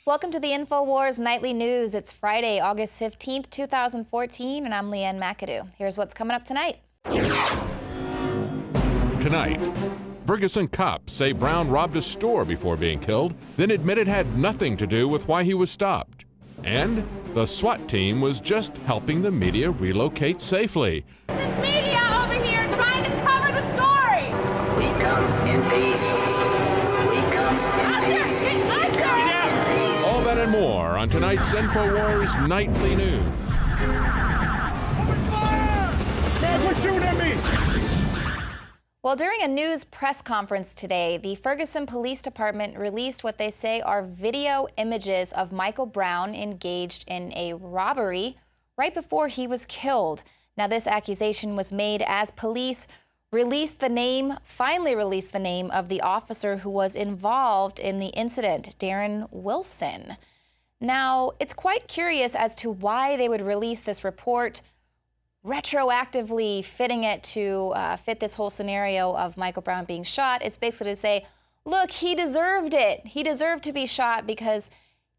Welcome to the INFOWARS Nightly News. It's Friday, August 15th, 2014, and I'm Leanne McAdoo. Here's what's coming up tonight. Tonight, Ferguson cops say Brown robbed a store before being killed, then admitted had nothing to do with why he was stopped. And the SWAT team was just helping the media relocate safely. This is media over here trying to cover the story. We come in peace. We come in peace. All that and more on tonight's INFOWARS Nightly News. Guys, shooting at me! Well, during a news press conference today, the Ferguson Police Department released what they say are video images of Michael Brown engaged in a robbery right before he was killed. Now, this accusation was made as police finally released the name of the officer who was involved in the incident, Darren Wilson. Now, it's quite curious as to why they would release this report, retroactively fitting it to fit this whole scenario of Michael Brown being shot. It's basically to say, look, he deserved it. He deserved to be shot because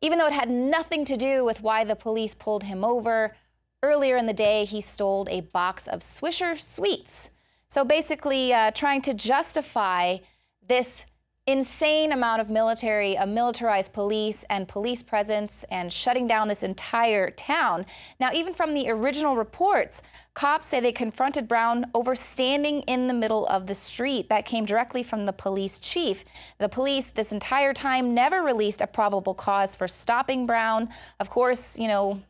even though it had nothing to do with why the police pulled him over, earlier in the day, he stole a box of Swisher Sweets. So basically trying to justify this insane amount of militarized police and police presence and shutting down this entire town. Now, even from the original reports, cops say they confronted Brown over standing in the middle of the street. That came directly from the police chief. The police this entire time never released a probable cause for stopping Brown. Of course, you know,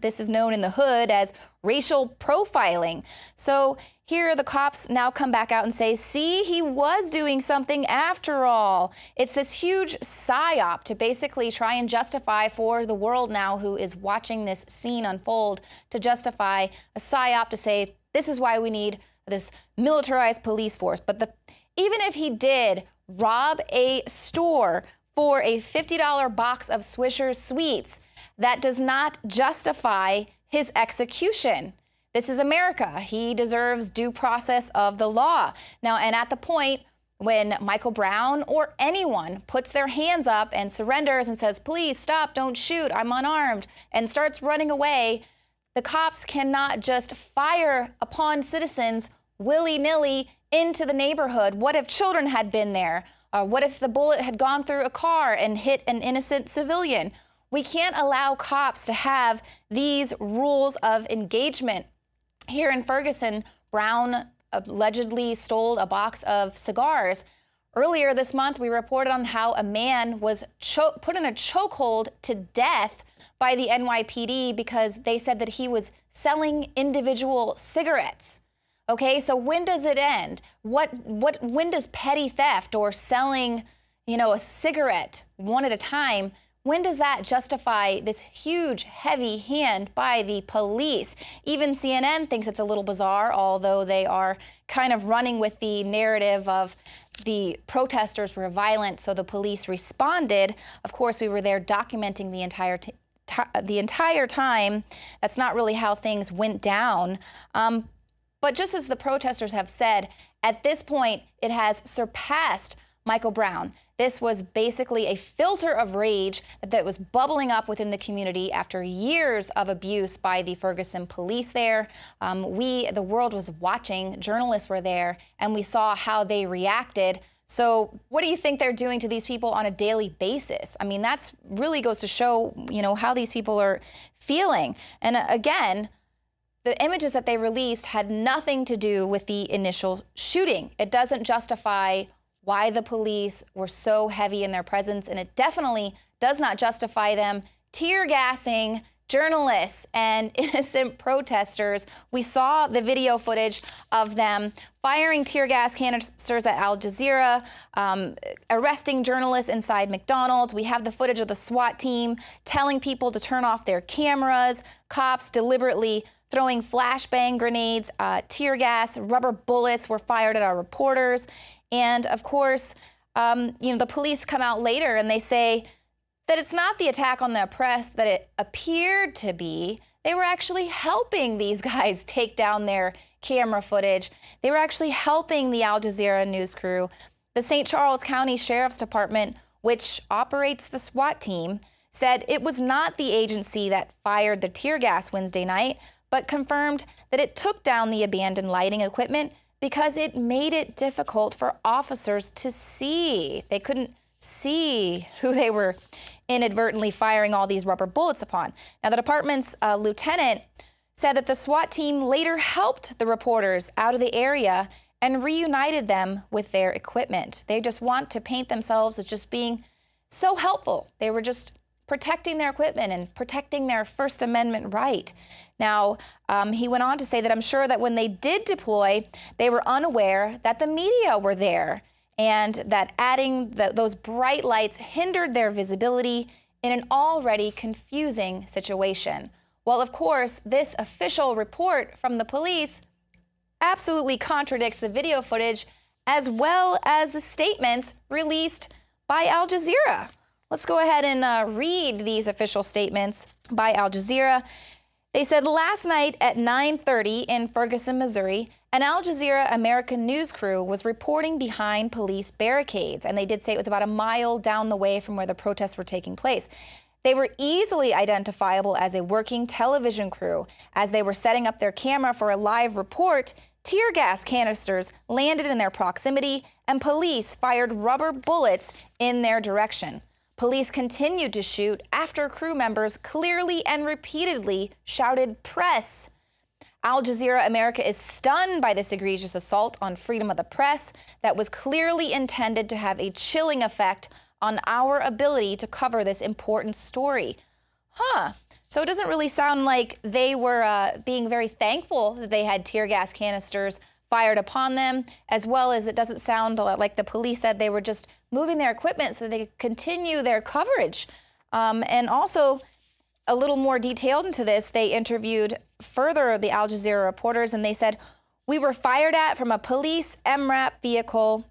this is known in the hood as racial profiling. So here the cops now come back out and say, see, he was doing something after all. It's this huge psyop to basically try and justify for the world now who is watching this scene unfold, to justify a psyop to say, this is why we need this militarized police force. But even if he did rob a store for a $50 box of Swisher Sweets, that does not justify his execution. This is America. He deserves due process of the law. Now, and at the point when Michael Brown or anyone puts their hands up and surrenders and says, please stop, don't shoot, I'm unarmed, and starts running away, the cops cannot just fire upon citizens willy-nilly into the neighborhood. What if children had been there? What if the bullet had gone through a car and hit an innocent civilian? We can't allow cops to have these rules of engagement. Here in Ferguson, Brown allegedly stole a box of cigars. Earlier this month, we reported on how a man was put in a chokehold to death by the NYPD because they said that he was selling individual cigarettes. Okay, so when does it end? When does petty theft or selling, you know, a cigarette one at a time, when does that justify this huge, heavy hand by the police? Even CNN thinks it's a little bizarre, although they are kind of running with the narrative of the protesters were violent, so the police responded. Of course, we were there documenting the entire time. That's not really how things went down. But just as the protesters have said, at this point, it has surpassed Michael Brown. This was basically a filter of rage that was bubbling up within the community after years of abuse by the Ferguson police there. The world was watching, journalists were there, and we saw how they reacted. So what do you think they're doing to these people on a daily basis? I mean, that's really goes to show, you know, how these people are feeling. And again, the images that they released had nothing to do with the initial shooting. It doesn't justify why the police were so heavy in their presence, and it definitely does not justify them tear gassing journalists and innocent protesters. We saw the video footage of them firing tear gas canisters at Al Jazeera, arresting journalists inside McDonald's. We have the footage of the SWAT team telling people to turn off their cameras, cops deliberately throwing flashbang grenades, tear gas, rubber bullets were fired at our reporters. And of course, you know, the police come out later and they say that it's not the attack on the press that it appeared to be. They were actually helping these guys take down their camera footage. They were actually helping the Al Jazeera news crew. The St. Charles County Sheriff's Department, which operates the SWAT team, said it was not the agency that fired the tear gas Wednesday night, but confirmed that it took down the abandoned lighting equipment because it made it difficult for officers to see. They couldn't see who they were inadvertently firing all these rubber bullets upon. Now, the department's lieutenant said that the SWAT team later helped the reporters out of the area and reunited them with their equipment. They just want to paint themselves as just being so helpful. They were just protecting their equipment and protecting their First Amendment right. Now, he went on to say that I'm sure that when they did deploy, they were unaware that the media were there and that adding those bright lights hindered their visibility in an already confusing situation. Well, of course, this official report from the police absolutely contradicts the video footage as well as the statements released by Al Jazeera. Let's go ahead and read these official statements by Al Jazeera. They said last night at 9:30 in Ferguson, Missouri, an Al Jazeera American news crew was reporting behind police barricades, and they did say it was about a mile down the way from where the protests were taking place. They were easily identifiable as a working television crew. As they were setting up their camera for a live report, tear gas canisters landed in their proximity, and police fired rubber bullets in their direction. Police continued to shoot after crew members clearly and repeatedly shouted, "Press!" Al Jazeera America is stunned by this egregious assault on freedom of the press that was clearly intended to have a chilling effect on our ability to cover this important story. So it doesn't really sound like they were being very thankful that they had tear gas canisters fired upon them, as well as it doesn't sound like the police said they were just moving their equipment so they could continue their coverage. And also, a little more detailed into this, they interviewed further the Al Jazeera reporters, and they said, "We were fired at from a police MRAP vehicle."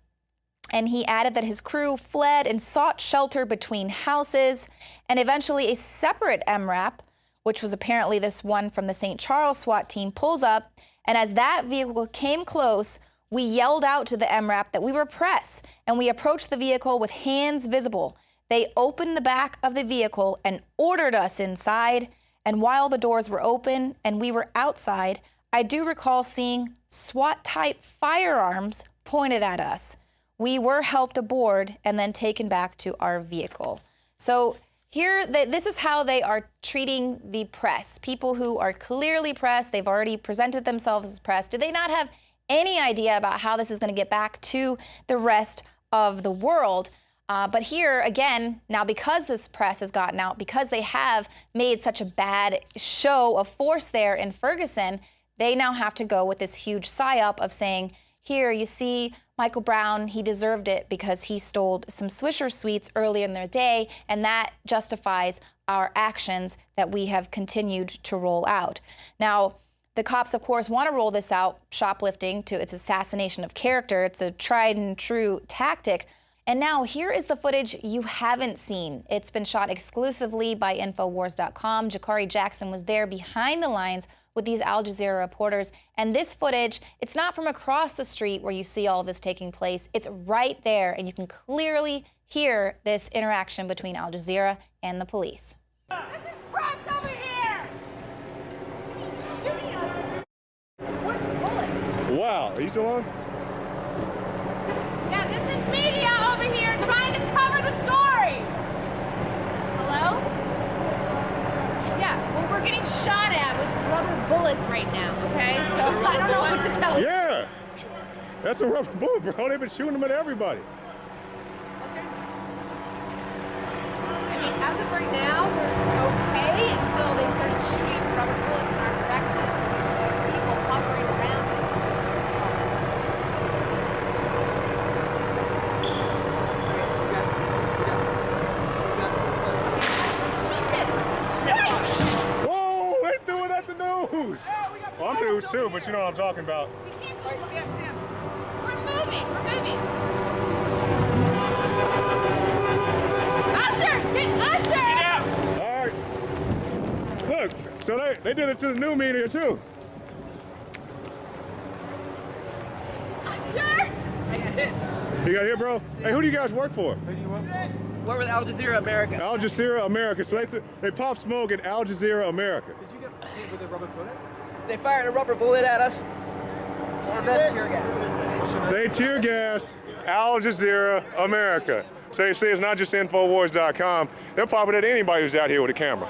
And he added that his crew fled and sought shelter between houses, and eventually a separate MRAP, which was apparently this one from the St. Charles SWAT team, pulls up. And as that vehicle came close, we yelled out to the MRAP that we were press, and we approached the vehicle with hands visible. They opened the back of the vehicle and ordered us inside. And while the doors were open and we were outside, I do recall seeing SWAT-type firearms pointed at us. We were helped aboard and then taken back to our vehicle. So here, this is how they are treating the press. People who are clearly press, they've already presented themselves as press. Do they not have any idea about how this is going to get back to the rest of the world? But here, again, now because this press has gotten out, because they have made such a bad show of force there in Ferguson, they now have to go with this huge psyop of saying, here, you see, Michael Brown, he deserved it because he stole some Swisher Sweets earlier in their day, and that justifies our actions that we have continued to roll out. Now, the cops, of course, want to roll this out, shoplifting, to its assassination of character. It's a tried and true tactic. And now here is the footage you haven't seen. It's been shot exclusively by INFOWARS.com. Jakari Jackson was there behind the lines with these Al Jazeera reporters. And this footage, it's not from across the street where you see all this taking place. It's right there, and you can clearly hear this interaction between Al Jazeera and the police. This is press over here! Shooting us! What's bullets? Wow, are you still on? Yeah, this is media over here trying to cover the story! Hello? Yeah, well, we're getting shot at with rubber bullets right now, okay? So I don't know what to tell you. Yeah! That's a rubber bullet, bro. They've been shooting them at everybody. I mean, as of right now, we're okay until they started shooting rubber bullets in our direction. So people hovering around us. Jesus! Christ! Whoa, they threw it at the news! Well, I'm news too, but you know what I'm talking about. We can't go. Sam. We're moving. Usher! Get Usher! All right. Look, so they did it to the new media too. Usher! You got hit, bro? Hey, who do you guys work for? Who do you work for? What with Al Jazeera America? Al Jazeera America. So they pop smoke at Al Jazeera America. Did you get hit with a rubber bullet? They fired a rubber bullet at us, and then tear gas. They tear gassed Al Jazeera America. So you see, it's not just INFOWARS.com. They're popping at anybody who's out here with a camera.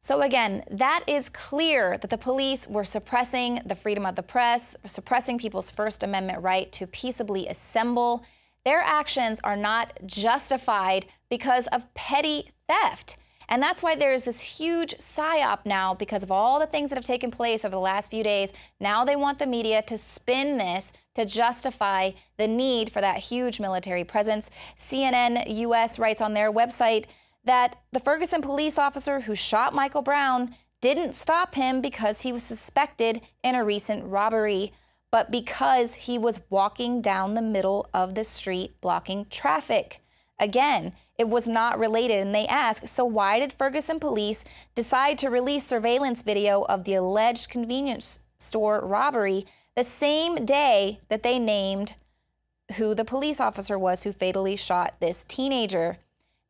So again, that is clear that the police were suppressing the freedom of the press, suppressing people's First Amendment right to peaceably assemble. Their actions are not justified because of petty theft. And that's why there's this huge psyop now because of all the things that have taken place over the last few days. Now they want the media to spin this to justify the need for that huge military presence. CNN US writes on their website that the Ferguson police officer who shot Michael Brown didn't stop him because he was suspected in a recent robbery, but because he was walking down the middle of the street blocking traffic. Again, it was not related, and they ask, so why did Ferguson police decide to release surveillance video of the alleged convenience store robbery the same day that they named who the police officer was who fatally shot this teenager?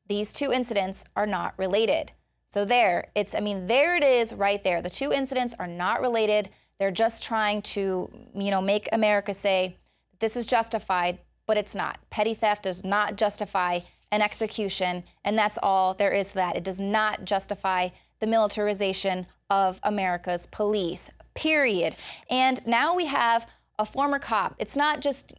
These two incidents are not related. So there it is right there. The two incidents are not related. They're just trying to, make America say this is justified, but it's not. Petty theft does not justify an execution, and that's all there is to that. It does not justify the militarization of America's police, period. And now we have a former cop. It's not just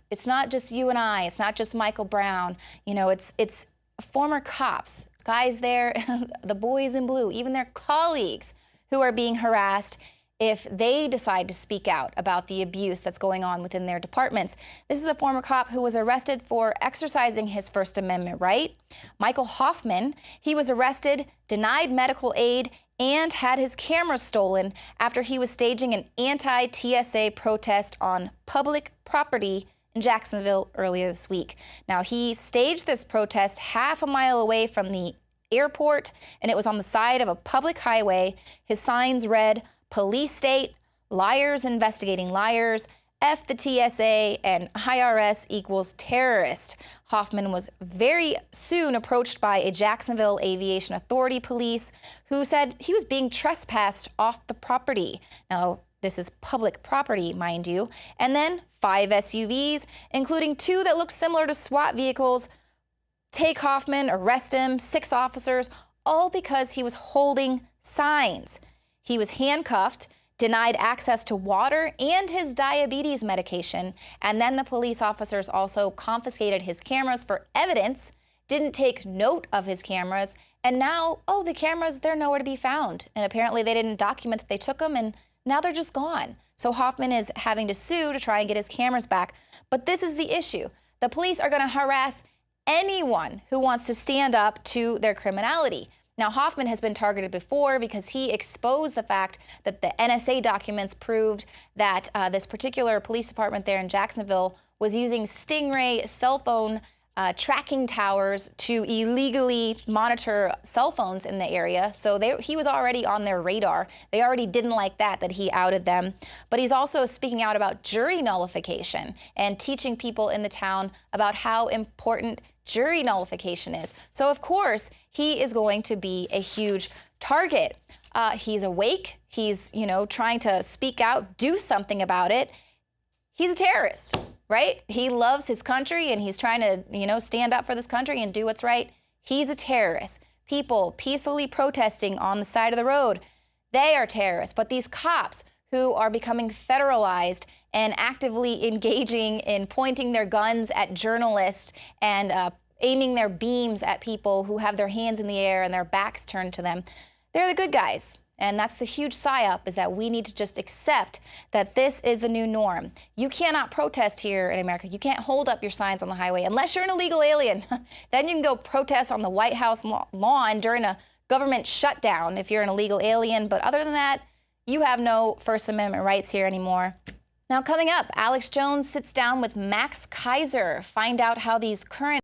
you and I. It's not just Michael Brown. It's former cops, guys there, the boys in blue, even their colleagues who are being harassed if they decide to speak out about the abuse that's going on within their departments. This is a former cop who was arrested for exercising his First Amendment right. Michael Hoffman, he was arrested, denied medical aid, and had his camera stolen after he was staging an anti-TSA protest on public property in Jacksonville earlier this week. Now, he staged this protest half a mile away from the airport, and it was on the side of a public highway. His signs read, "Police State, Liars Investigating Liars, F the TSA, and IRS equals terrorist." Hoffman was very soon approached by a Jacksonville Aviation Authority police who said he was being trespassed off the property. Now, this is public property, mind you. And then 5 SUVs, including 2 that look similar to SWAT vehicles, take Hoffman, arrest him, 6 officers, all because he was holding signs. He was handcuffed, denied access to water and his diabetes medication, and then the police officers also confiscated his cameras for evidence, didn't take note of his cameras, and now, the cameras, they're nowhere to be found. And apparently they didn't document that they took them, and now they're just gone. So Hoffman is having to sue to try and get his cameras back. But this is the issue. The police are going to harass anyone who wants to stand up to their criminality. Now, Hoffman has been targeted before because he exposed the fact that the NSA documents proved that this particular police department there in Jacksonville was using Stingray cell phone tracking towers to illegally monitor cell phones in the area. So he was already on their radar. They already didn't like that he outed them. But he's also speaking out about jury nullification and teaching people in the town about how important jury nullification is. So of course, he is going to be a huge target. He's awake. He's, trying to speak out, do something about it. He's a terrorist, right? He loves his country and he's trying to, stand up for this country and do what's right. He's a terrorist. People peacefully protesting on the side of the road, they are terrorists. But these cops who are becoming federalized and actively engaging in pointing their guns at journalists and aiming their beams at people who have their hands in the air and their backs turned to them, they're the good guys. And that's the huge psyop, is that we need to just accept that this is the new norm. You cannot protest here in America. You can't hold up your signs on the highway unless you're an illegal alien. Then you can go protest on the White House lawn during a government shutdown if you're an illegal alien. But other than that, you have no First Amendment rights here anymore. Now, coming up, Alex Jones sits down with Max Kaiser, find out how these current